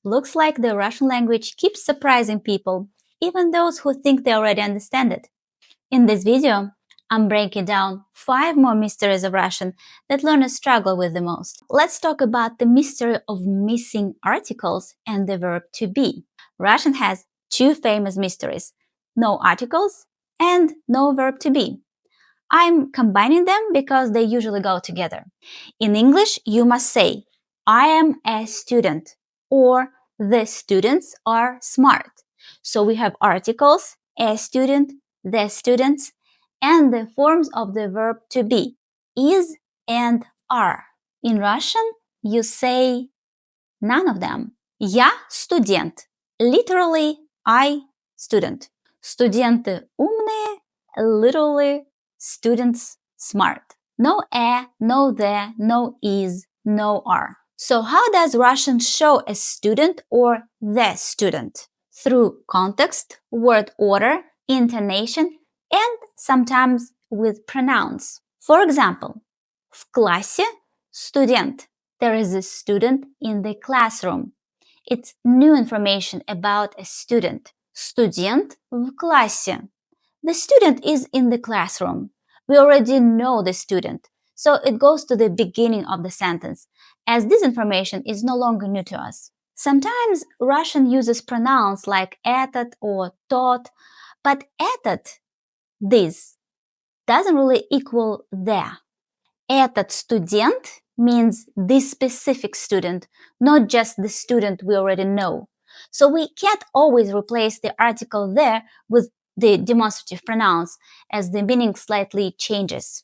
Looks like the Russian language keeps surprising people, even those who think they already understand it. In this video, I'm breaking down 5 more mysteries of Russian that learners struggle with the most. Let's talk about the mystery of missing articles and the verb to be. Russian has 2 famous mysteries: no articles and no verb to be. I'm combining them because they usually go together. In English, you must say, I am a student, or the students are smart. So we have articles, a student, the students, and the forms of the verb to be, is and are. In Russian, you say none of them. Я студент. Literally, I student. Студенты умные, literally, students smart. No a, no the, no is, no are. So how does Russian show a student or the student? Through context, word order, intonation, and sometimes with pronouns. For example, в классе студент. There is a student in the classroom. It's new information about a student. Студент в классе. The student is in the classroom. We already know the student, so it goes to the beginning of the sentence, as this information is no longer new to us. Sometimes Russian uses pronouns like этот or тот, but этот, this, doesn't really equal the. Этот студент means this specific student, not just the student we already know. So we can't always replace the article there with the demonstrative pronouns, as the meaning slightly changes.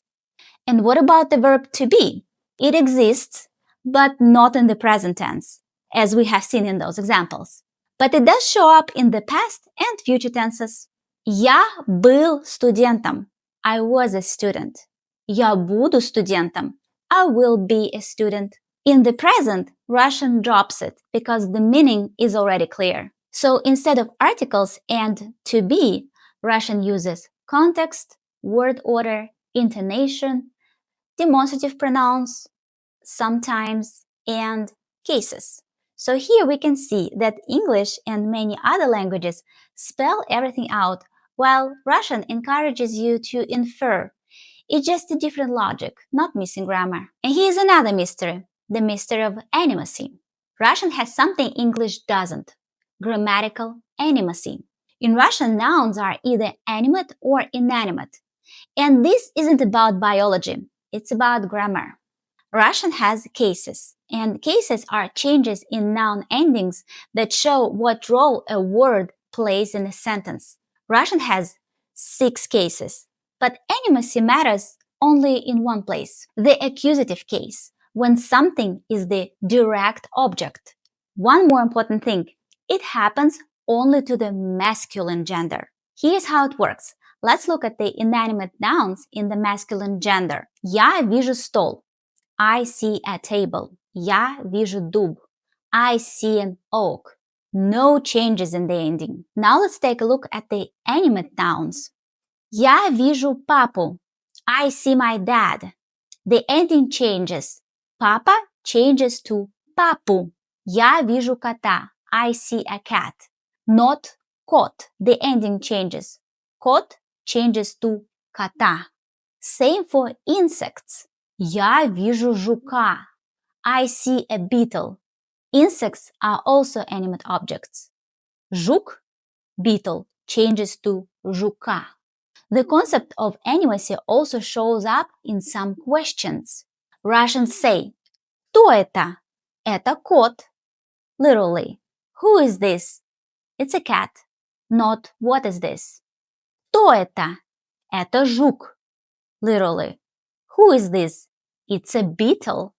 And what about the verb to be? It exists, but not in the present tense, as we have seen in those examples. But it does show up in the past and future tenses. Я был студентом. I was a student. Я буду студентом. I will be a student. In the present, Russian drops it because the meaning is already clear. So instead of articles and to be, Russian uses context, word order, intonation, demonstrative pronouns, sometimes, and cases. So here we can see that English and many other languages spell everything out, while Russian encourages you to infer. It's just a different logic, not missing grammar. And here's another mystery, the mystery of animacy. Russian has something English doesn't: grammatical animacy. In Russian, nouns are either animate or inanimate. And this isn't about biology, it's about grammar. Russian has cases, and cases are changes in noun endings that show what role a word plays in a sentence. Russian has 6 cases, but animacy matters only in one place: the accusative case, when something is the direct object. One more important thing, it happens only to the masculine gender. Here's how it works. Let's look at the inanimate nouns in the masculine gender. Я вижу стол. I see a table. Я вижу дуб. I see an oak. No changes in the ending. Now let's take a look at the animate nouns. Я вижу папу. I see my dad. The ending changes. Papa changes to папу. Я вижу кота. I see a cat. Not кот. The ending changes. Кот changes to кота. Same for insects. Я вижу жука. I see a beetle. Insects are also animate objects. Жук, beetle, changes to жука. The concept of animacy also shows up in some questions. Russians say, кто это? Это кот. Literally, who is this? It's a cat. Not what is this? Кто это? Это жук. Literally, who is this? It's a beetle.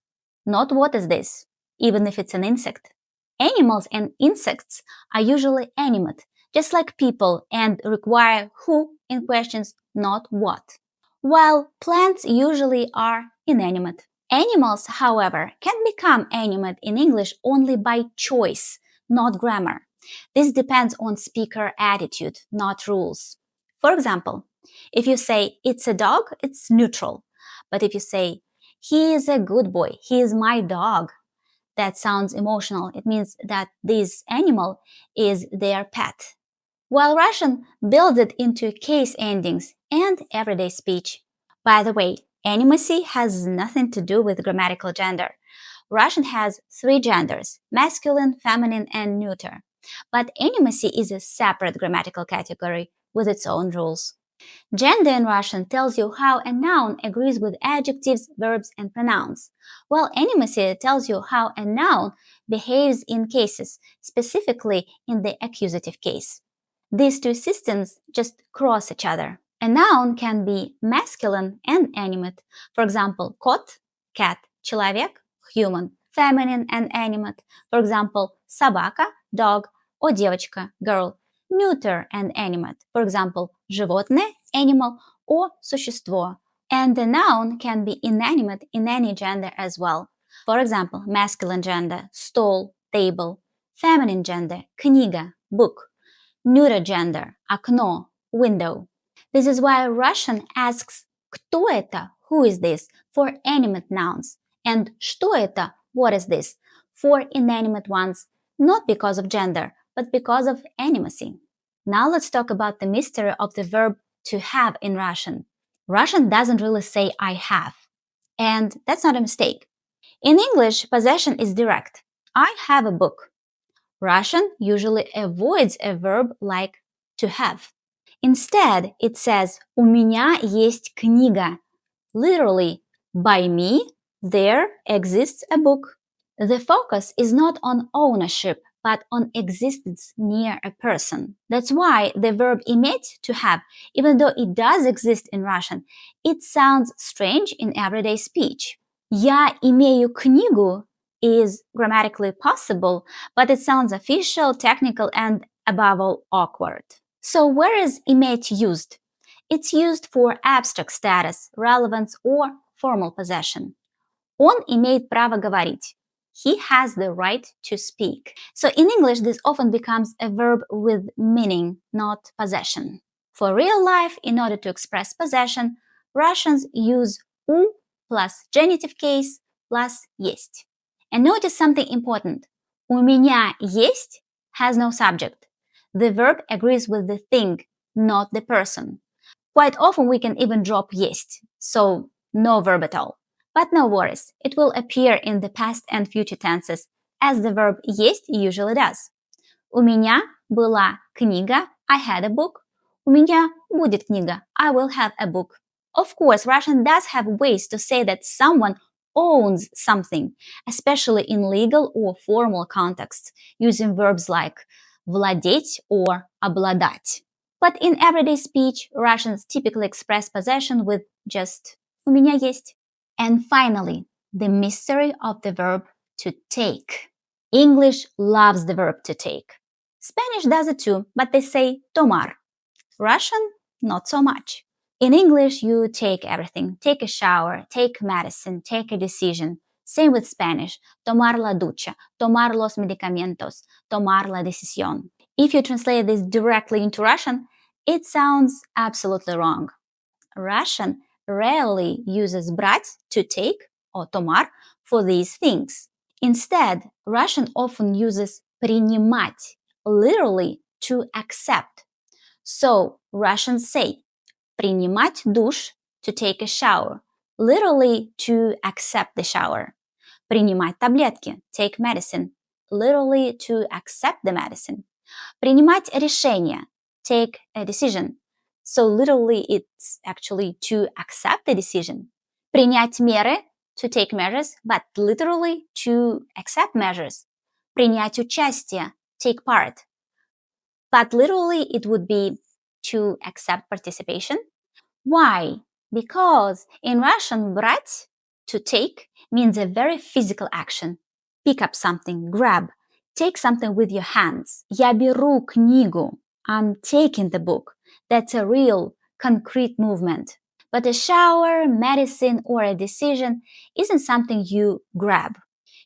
Not what is this, even if it's an insect. Animals and insects are usually animate, just like people, and require who in questions, not what. While plants usually are inanimate. Animals, however, can become animate in English only by choice, not grammar. This depends on speaker attitude, not rules. For example, if you say it's a dog, it's neutral. But if you say he is a good boy, he is my dog, That sounds emotional. It means that this animal is their pet. While Russian builds it into case endings and everyday speech. By the way, animacy has nothing to do with grammatical gender. Russian has three genders: masculine, feminine, and neuter. But animacy is a separate grammatical category with its own rules. Gender in Russian tells you how a noun agrees with adjectives, verbs, and pronouns, while animacy tells you how a noun behaves in cases, specifically in the accusative case. These two systems just cross each other. A noun can be masculine and animate. For example, кот, cat, человек, human, feminine and animate. For example, собака, dog, or девочка, girl, neuter and animate. For example, животное, animal, or существо. And the noun can be inanimate in any gender as well. For example, masculine gender, stол, table. Feminine gender, книга, book. Neuter gender, окно, window. This is why Russian asks кто это, who is this, for animate nouns, and что это, what is this, for inanimate ones, not because of gender, but because of animacy. Now let's talk about the mystery of the verb to have in Russian. Russian doesn't really say I have, and that's not a mistake. In English, possession is direct. I have a book. Russian usually avoids a verb like to have. Instead, it says «У меня есть книга». Literally, by me, there exists a book. The focus is not on ownership, but on existence near a person. That's why the verb иметь, to have, even though it does exist in Russian, it sounds strange in everyday speech. Я имею книгу is grammatically possible, but it sounds official, technical, and above all awkward. So where is иметь used? It's used for abstract status, relevance, or formal possession. Он имеет право говорить. He has the right to speak. So in English, this often becomes a verb with meaning, not possession. For real life, in order to express possession, Russians use у plus genitive case plus есть. And notice something important. У меня есть has no subject. The verb agrees with the thing, not the person. Quite often we can even drop есть, so no verb at all. But no worries, it will appear in the past and future tenses, as the verb есть usually does. У меня была книга, I had a book. У меня будет книга, I will have a book. Of course, Russian does have ways to say that someone owns something, especially in legal or formal contexts, using verbs like владеть or обладать. But in everyday speech, Russians typically express possession with just у меня есть. And finally, the mystery of the verb to take. English loves the verb to take. Spanish does it too, but they say tomar. Russian, not so much. In English, you take everything. Take a shower, take medicine, take a decision. Same with Spanish. Tomar la ducha, tomar los medicamentos, tomar la decisión. If you translate this directly into Russian, it sounds absolutely wrong. Russian rarely uses брать, to take, or tomar, for these things. Instead, Russian often uses принимать, literally to accept. So, Russians say принимать душ, to take a shower, literally to accept the shower. Принимать таблетки, take medicine, literally to accept the medicine. Принимать решение, take a decision. So literally it's actually to accept the decision. Принять меры, to take measures, but literally to accept measures. Принять участие, take part. But literally it would be to accept participation. Why? Because in Russian брать, to take, means a very physical action. Pick up something, grab, take something with your hands. Я беру книгу. I'm taking the book. That's a real, concrete movement. But a shower, medicine, or a decision isn't something you grab.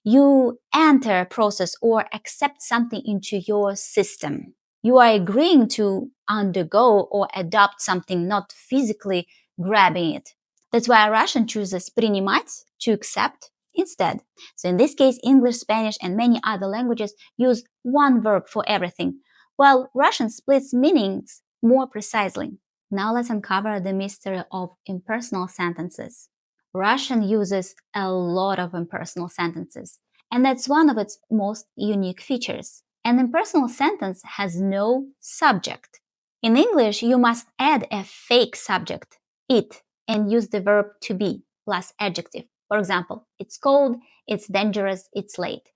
You enter a process or accept something into your system. You are agreeing to undergo or adopt something, not physically grabbing it. That's why Russian chooses принимать, to accept, instead. So in this case, English, Spanish, and many other languages use one verb for everything, while Russian splits meanings more precisely. Now let's uncover the mystery of impersonal sentences. Russian uses a lot of impersonal sentences, and that's one of its most unique features. An impersonal sentence has no subject. In English, you must add a fake subject, it, and use the verb to be plus adjective. For example, it's cold, it's dangerous, it's late.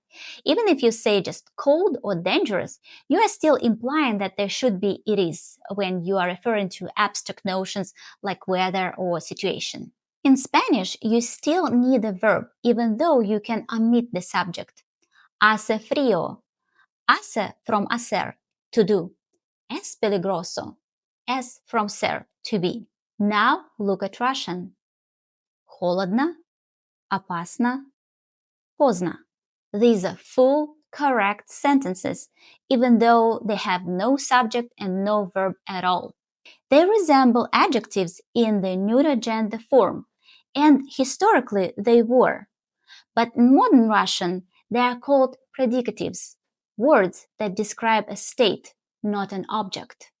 Even if you say just cold or dangerous, you are still implying that there should be it is when you are referring to abstract notions like weather or situation. In Spanish, you still need a verb, even though you can omit the subject. Hace frío. Hace from hacer, to do. Es peligroso. Es from ser, to be. Now look at Russian. Холодно, опасно, поздно. These are full, correct sentences, even though they have no subject and no verb at all. They resemble adjectives in the neuter gender form, and historically they were. But in modern Russian, they are called predicatives, words that describe a state, not an object.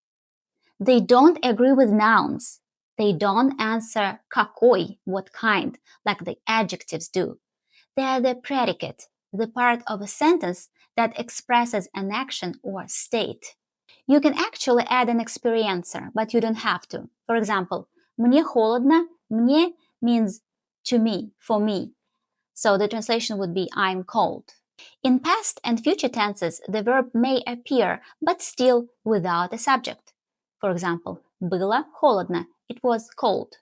They don't agree with nouns. They don't answer какой, what kind, like the adjectives do. They are the predicate, the part of a sentence that expresses an action or state. You can actually add an experiencer, but you don't have to. For example, мне холодно, мне means to me, for me. So the translation would be I'm cold. In past and future tenses, the verb may appear, but still without a subject. For example, было холодно, it was cold.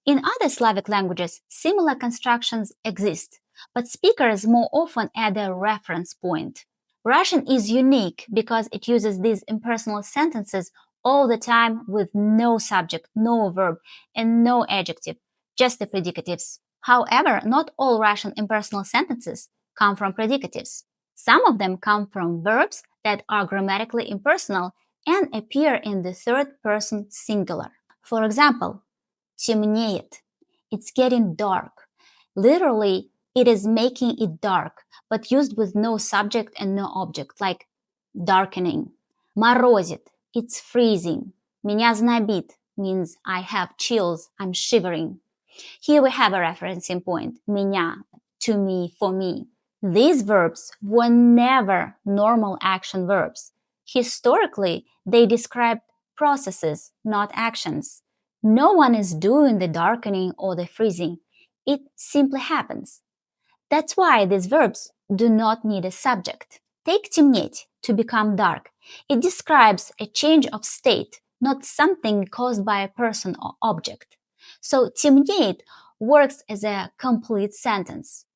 In other Slavic languages, similar constructions exist, but speakers more often add a reference point. Russian is unique because it uses these impersonal sentences all the time with no subject, no verb, and no adjective, just the predicatives. However, not all Russian impersonal sentences come from predicatives. Some of them come from verbs that are grammatically impersonal and appear in the third person singular. For example, темнеет. It's getting dark. Literally, it is making it dark, but used with no subject and no object, like darkening. Морозит. It's freezing. Меня знобит means I have chills, I'm shivering. Here we have a referencing point. Меня, to me, for me. These verbs were never normal action verbs. Historically, they described processes, not actions. No one is doing the darkening or the freezing. It simply happens. That's why these verbs do not need a subject. Take темнеть, to become dark. It describes a change of state, not something caused by a person or object. So темнеет works as a complete sentence.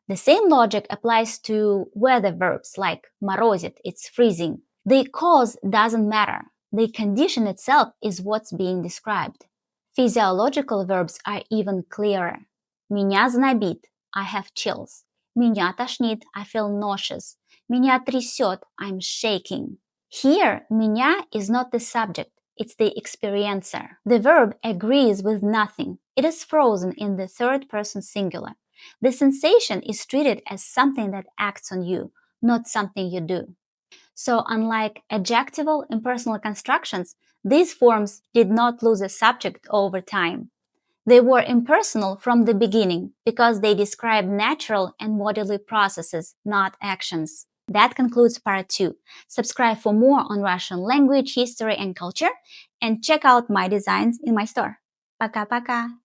The same logic applies to weather verbs like морозит, it's freezing. The cause doesn't matter. The condition itself is what's being described. Physiological verbs are even clearer. Меня знобит, I have chills. Меня тошнит, I feel nauseous. Меня трясет, I'm shaking. Here, меня is not the subject, it's the experiencer. The verb agrees with nothing. It is frozen in the third person singular. The sensation is treated as something that acts on you, not something you do. So unlike adjectival impersonal constructions, these forms did not lose a subject over time. They were impersonal from the beginning because they describe natural and bodily processes, not actions. That concludes part 2. Subscribe for more on Russian language, history, and culture, and check out my designs in my store. Пока-пока!